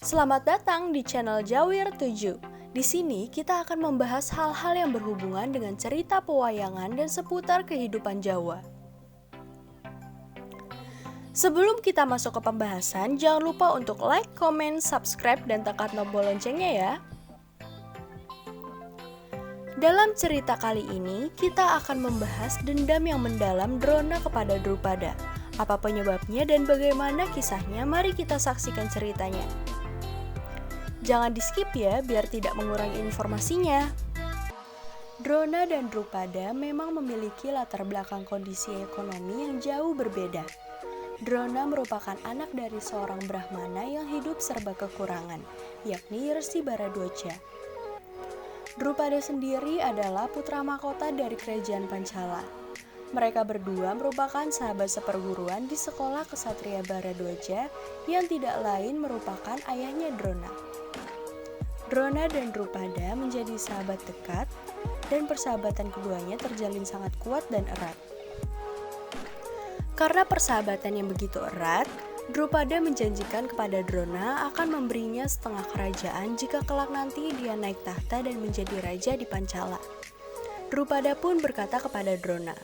Selamat datang di channel Jawir 7. Di sini kita akan membahas hal-hal yang berhubungan dengan cerita pewayangan dan seputar kehidupan Jawa. Sebelum kita masuk ke pembahasan, jangan lupa untuk like, comment, subscribe, dan tekan tombol loncengnya ya. Dalam cerita kali ini, kita akan membahas dendam yang mendalam Drona kepada Drupada. Apa penyebabnya dan bagaimana kisahnya? Mari kita saksikan ceritanya. Jangan di-skip ya, biar tidak mengurangi informasinya. Drona dan Drupada memang memiliki latar belakang kondisi ekonomi yang jauh berbeda. Drona merupakan anak dari seorang Brahmana yang hidup serba kekurangan, yakni Resi Baradwaja. Drupada sendiri adalah putra mahkota dari kerajaan Panchala. Mereka berdua merupakan sahabat seperguruan di sekolah Ksatria Baradwaja yang tidak lain merupakan ayahnya Drona. Drona dan Drupada menjadi sahabat dekat dan persahabatan keduanya terjalin sangat kuat dan erat. Karena persahabatan yang begitu erat, Drupada menjanjikan kepada Drona akan memberinya setengah kerajaan jika kelak nanti dia naik tahta dan menjadi raja di Panchala. Drupada pun berkata kepada Drona,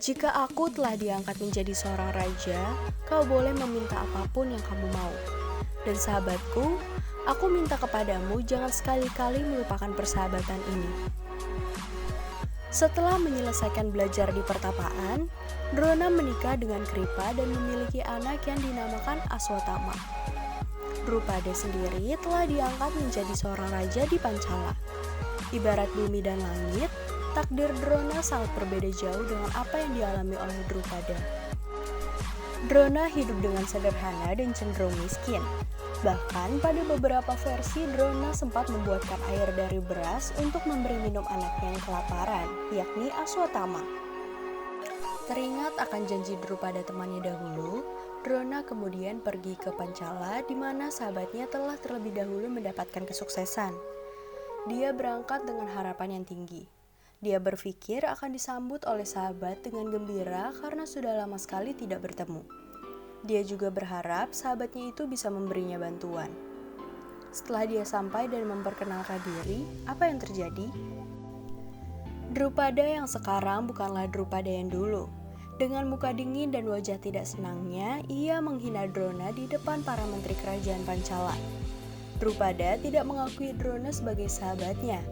"Jika aku telah diangkat menjadi seorang raja, kau boleh meminta apapun yang kamu mau. Dan sahabatku, aku minta kepadamu jangan sekali-kali melupakan persahabatan ini." Setelah menyelesaikan belajar di pertapaan, Drona menikah dengan Kripa dan memiliki anak yang dinamakan Aswatama. Drupada sendiri telah diangkat menjadi seorang raja di Panchala. Ibarat bumi dan langit, takdir Drona sangat berbeda jauh dengan apa yang dialami oleh Drupada. Drona hidup dengan sederhana dan cenderung miskin. Bahkan pada beberapa versi Drona sempat membuatkan air dari beras untuk memberi minum anaknya yang kelaparan, yakni Aswatama. Teringat akan janji Drupada temannya dahulu, Drona kemudian pergi ke Panchala di mana sahabatnya telah terlebih dahulu mendapatkan kesuksesan. Dia berangkat dengan harapan yang tinggi. Dia berpikir akan disambut oleh sahabat dengan gembira karena sudah lama sekali tidak bertemu. Dia juga berharap sahabatnya itu bisa memberinya bantuan. Setelah dia sampai dan memperkenalkan diri, apa yang terjadi? Drupada yang sekarang bukanlah Drupada yang dulu. Dengan muka dingin dan wajah tidak senangnya, ia menghina Drona di depan para menteri kerajaan Panchala. Drupada tidak mengakui Drona sebagai sahabatnya.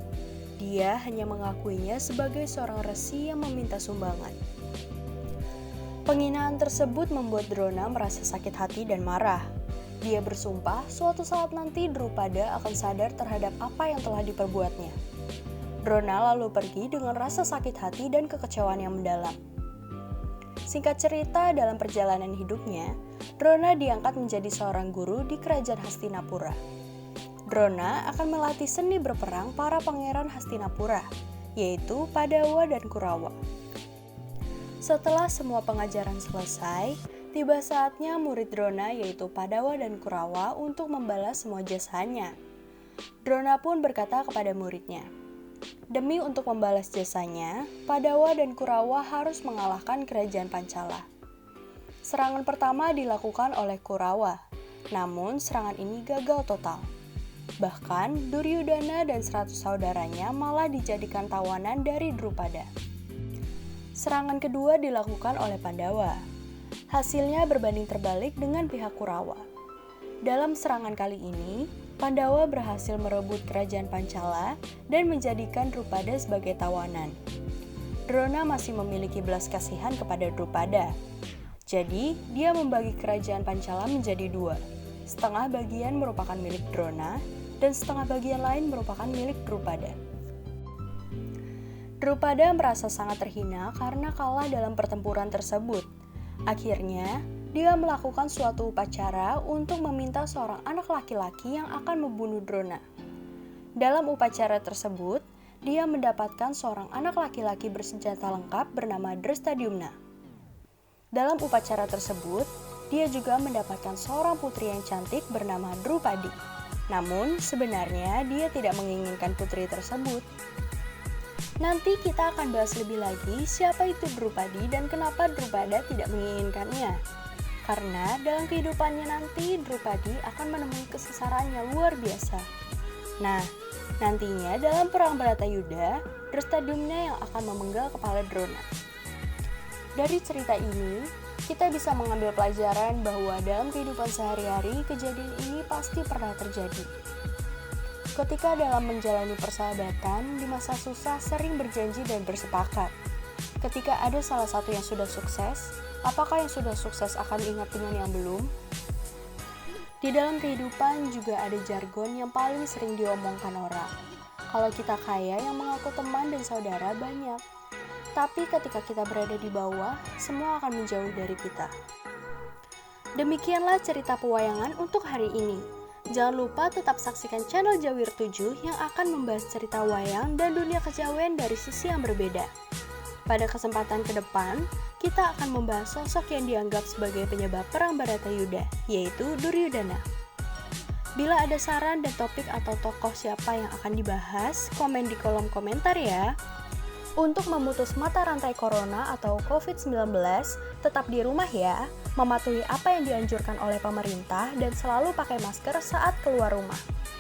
Dia hanya mengakuinya sebagai seorang resi yang meminta sumbangan. Penghinaan tersebut membuat Drona merasa sakit hati dan marah. Dia bersumpah suatu saat nanti Drupada akan sadar terhadap apa yang telah diperbuatnya. Drona lalu pergi dengan rasa sakit hati dan kekecewaan yang mendalam. Singkat cerita, dalam perjalanan hidupnya, Drona diangkat menjadi seorang guru di kerajaan Hastinapura. Drona akan melatih seni berperang para pangeran Hastinapura, yaitu Padawa dan Kurawa. Setelah semua pengajaran selesai, tiba saatnya murid Drona yaitu Padawa dan Kurawa untuk membalas semua jasanya. Drona pun berkata kepada muridnya, "Demi untuk membalas jasanya, Padawa dan Kurawa harus mengalahkan kerajaan Panchala." Serangan pertama dilakukan oleh Kurawa, namun serangan ini gagal total. Bahkan Duryudana dan 100 saudaranya malah dijadikan tawanan dari Drupada. Serangan kedua dilakukan oleh Pandawa. Hasilnya berbanding terbalik dengan pihak Kurawa. Dalam serangan kali ini, Pandawa berhasil merebut kerajaan Panchala dan menjadikan Drupada sebagai tawanan. Drona masih memiliki belas kasihan kepada Drupada. Jadi, dia membagi kerajaan Panchala menjadi dua. Setengah bagian merupakan milik Drona dan setengah bagian lain merupakan milik Drupada. Drupada merasa sangat terhina karena kalah dalam pertempuran tersebut. Akhirnya, dia melakukan suatu upacara untuk meminta seorang anak laki-laki yang akan membunuh Drona. Dalam upacara tersebut, dia mendapatkan seorang anak laki-laki bersenjata lengkap bernama Drestadyumna. Dalam upacara tersebut, dia juga mendapatkan seorang putri yang cantik bernama Drupadi. Namun, sebenarnya dia tidak menginginkan putri tersebut. Nanti kita akan bahas lebih lagi siapa itu Drupadi dan kenapa Drupada tidak menginginkannya. Karena dalam kehidupannya nanti Drupadi akan menemui kesesaran yang luar biasa. Nah, nantinya dalam perang Bharatayuddha, Drestadumna yang akan memenggal kepala Drona. Dari cerita ini, kita bisa mengambil pelajaran bahwa dalam kehidupan sehari-hari, kejadian ini pasti pernah terjadi. Ketika dalam menjalani persahabatan, di masa susah sering berjanji dan bersepakat. Ketika ada salah satu yang sudah sukses, apakah yang sudah sukses akan ingat dengan yang belum? Di dalam kehidupan juga ada jargon yang paling sering diomongkan orang. Kalau kita kaya, yang mengaku teman dan saudara banyak. Tapi ketika kita berada di bawah, semua akan menjauh dari kita. Demikianlah cerita pewayangan untuk hari ini. Jangan lupa tetap saksikan channel Jawir 7 yang akan membahas cerita wayang dan dunia kejawen dari sisi yang berbeda. Pada kesempatan ke depan, kita akan membahas sosok yang dianggap sebagai penyebab perang Bharatayuddha, yaitu Duryodhana. Bila ada saran dan topik atau tokoh siapa yang akan dibahas, komen di kolom komentar ya. Untuk memutus mata rantai corona atau COVID-19, tetap di rumah ya, mematuhi apa yang dianjurkan oleh pemerintah dan selalu pakai masker saat keluar rumah.